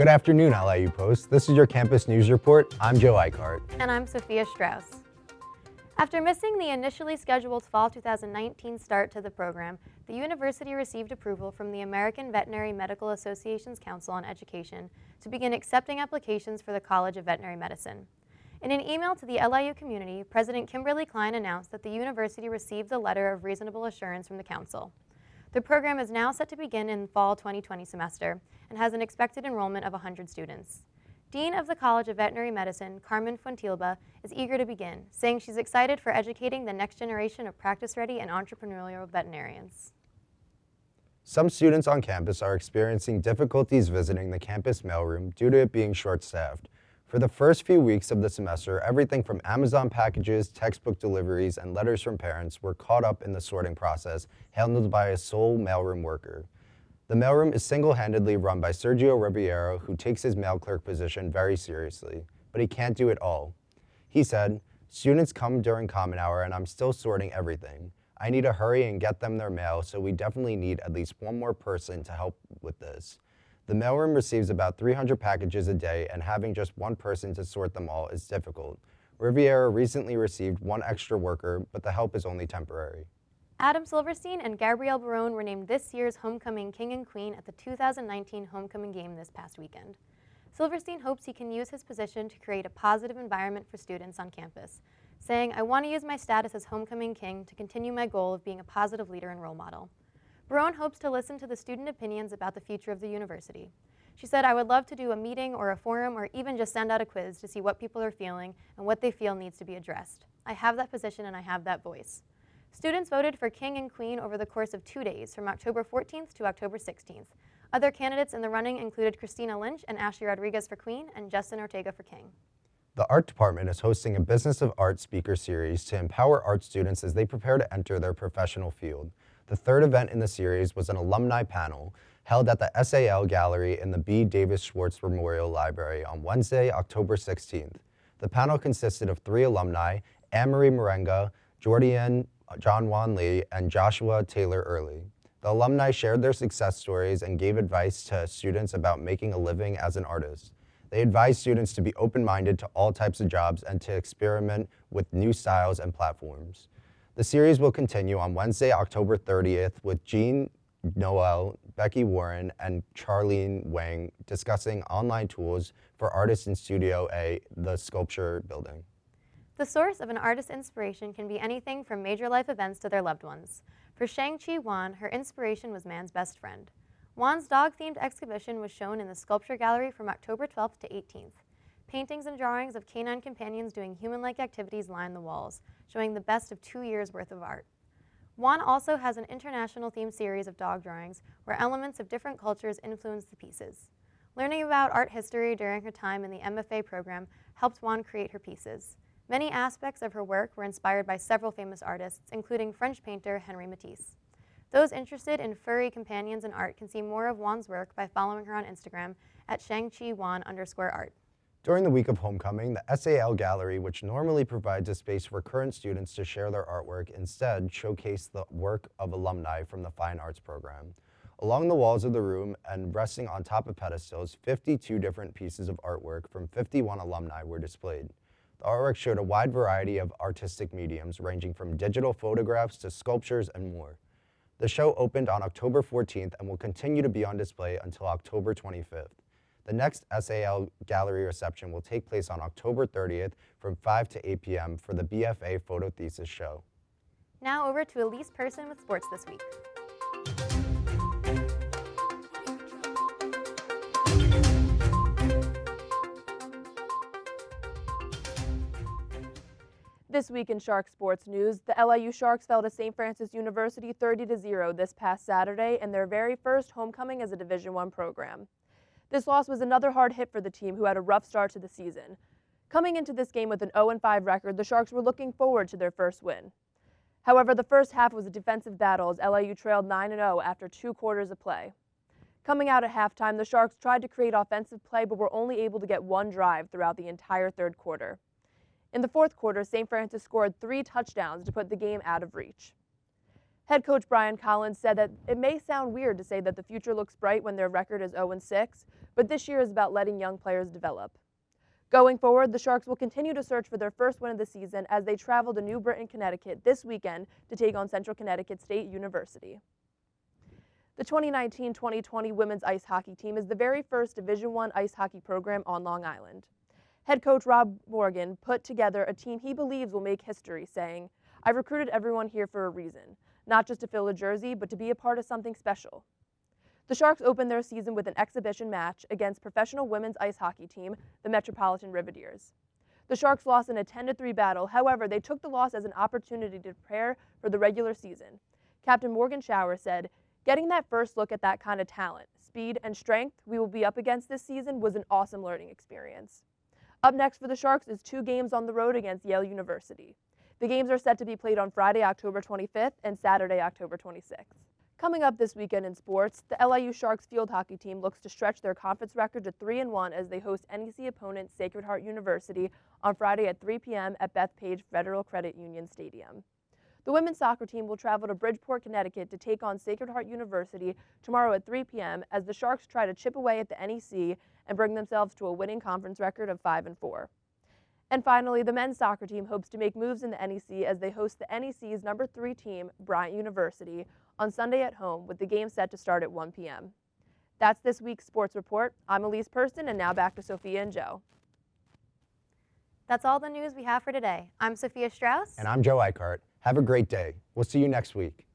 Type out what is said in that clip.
Good afternoon, LIU Post. This is your campus news report. I'm Joe Icart. And I'm Sophia Strauss. After missing the initially scheduled fall 2019 start to the program, the university received approval from the American Veterinary Medical Association's Council on Education to begin accepting applications for the College of Veterinary Medicine. In an email to the LIU community, President Kimberly Klein announced that the university received the letter of reasonable assurance from the council. The program is now set to begin in fall 2020 semester and has an expected enrollment of 100 students. Dean of the College of Veterinary Medicine, Carmen Fuentilba, is eager to begin, saying she's excited for educating the next generation of practice-ready and entrepreneurial veterinarians. Some students on campus are experiencing difficulties visiting the campus mailroom due to it being short-staffed. For the first few weeks of the semester, everything from Amazon packages, textbook deliveries, and letters from parents were caught up in the sorting process, handled by a sole mailroom worker. The mailroom is single-handedly run by Sergio Ribeiro, who takes his mail clerk position very seriously, but he can't do it all. He said, "Students come during common hour and I'm still sorting everything. I need to hurry and get them their mail, so we definitely need at least one more person to help with this. The mailroom receives about 300 packages a day, and having just one person to sort them all is difficult. Riviera recently received one extra worker, but the help is only temporary." Adam Silverstein and Gabrielle Barone were named this year's Homecoming King and Queen at the 2019 Homecoming Game this past weekend. Silverstein hopes he can use his position to create a positive environment for students on campus, saying, "I want to use my status as Homecoming King to continue my goal of being a positive leader and role model." Barone hopes to listen to the student opinions about the future of the university. She said, "I would love to do a meeting or a forum or even just send out a quiz to see what people are feeling and what they feel needs to be addressed. I have that position and I have that voice." Students voted for King and Queen over the course of 2 days, from October 14th to October 16th. Other candidates in the running included Christina Lynch and Ashley Rodriguez for Queen and Justin Ortega for King. The art department is hosting a Business of Art speaker series to empower art students as they prepare to enter their professional field. The third event in the series was an alumni panel held at the SAL Gallery in the B. Davis Schwartz Memorial Library on Wednesday, October 16th. The panel consisted of 3 alumni, Anne-Marie Marenga, Jordianne John Wan Lee, and Joshua Taylor Early. The alumni shared their success stories and gave advice to students about making a living as an artist. They advised students to be open-minded to all types of jobs and to experiment with new styles and platforms. The series will continue on Wednesday, October 30th with Jean Noel, Becky Warren, and Charlene Wang discussing online tools for artists in Studio A, the sculpture building. The source of an artist's inspiration can be anything from major life events to their loved ones. For Shang-Chi Wan, her inspiration was man's best friend. Wan's dog-themed exhibition was shown in the Sculpture Gallery from October 12th to 18th. Paintings and drawings of canine companions doing human-like activities line the walls, showing the best of 2 years' worth of art. Wan also has an international-themed series of dog drawings where elements of different cultures influence the pieces. Learning about art history during her time in the MFA program helped Wan create her pieces. Many aspects of her work were inspired by several famous artists, including French painter Henri Matisse. Those interested in furry companions and art can see more of Wan's work by following her on Instagram at shangchiwan_art. During the week of homecoming, the SAL Gallery, which normally provides a space for current students to share their artwork, instead showcased the work of alumni from the Fine Arts program. Along the walls of the room and resting on top of pedestals, 52 different pieces of artwork from 51 alumni were displayed. The artwork showed a wide variety of artistic mediums, ranging from digital photographs to sculptures and more. The show opened on October 14th and will continue to be on display until October 25th. The next SAL Gallery reception will take place on October 30th from 5 to 8 p.m. for the BFA Photo Thesis show. Now over to Elise Person with sports this week. This week in Sharks Sports News, the LIU Sharks fell to St. Francis University 30-0 this past Saturday in their very first homecoming as a Division I program. This loss was another hard hit for the team, who had a rough start to the season. Coming into this game with an 0-5 record, the Sharks were looking forward to their first win. However, the first half was a defensive battle as LIU trailed 9-0 after 2 quarters of play. Coming out at halftime, the Sharks tried to create offensive play but were only able to get 1 drive throughout the entire third quarter. In the fourth quarter, St. Francis scored 3 touchdowns to put the game out of reach. Head coach Brian Collins said that it may sound weird to say that the future looks bright when their record is 0-6, but this year is about letting young players develop. Going forward, the Sharks will continue to search for their first win of the season as they travel to New Britain, Connecticut this weekend to take on Central Connecticut State University. The 2019-2020 women's ice hockey team is the very first Division I ice hockey program on Long Island. Head coach Rob Morgan put together a team he believes will make history, saying, "I've recruited everyone here for a reason, not just to fill a jersey, but to be a part of something special." The Sharks opened their season with an exhibition match against professional women's ice hockey team, the Metropolitan Riveteers. The Sharks lost in a 10-3 battle, however, they took the loss as an opportunity to prepare for the regular season. Captain Morgan Shower said, "Getting that first look at that kind of talent, speed, and strength we will be up against this season was an awesome learning experience." Up next for the Sharks is 2 games on the road against Yale University. The games are set to be played on Friday, October 25th and Saturday, October 26th. Coming up this weekend in sports, the LIU Sharks field hockey team looks to stretch their conference record to 3-1 as they host NEC opponent Sacred Heart University on Friday at 3 p.m. at Bethpage Federal Credit Union Stadium. The women's soccer team will travel to Bridgeport, Connecticut to take on Sacred Heart University tomorrow at 3 p.m. as the Sharks try to chip away at the NEC and bring themselves to a winning conference record of 5-4. And finally, the men's soccer team hopes to make moves in the NEC as they host the NEC's number 3 team, Bryant University, on Sunday at home with the game set to start at 1 p.m. That's this week's Sports Report. I'm Elise Person, and now back to Sophia and Joe. That's all the news we have for today. I'm Sophia Strauss. And I'm Joe Icart. Have a great day. We'll see you next week.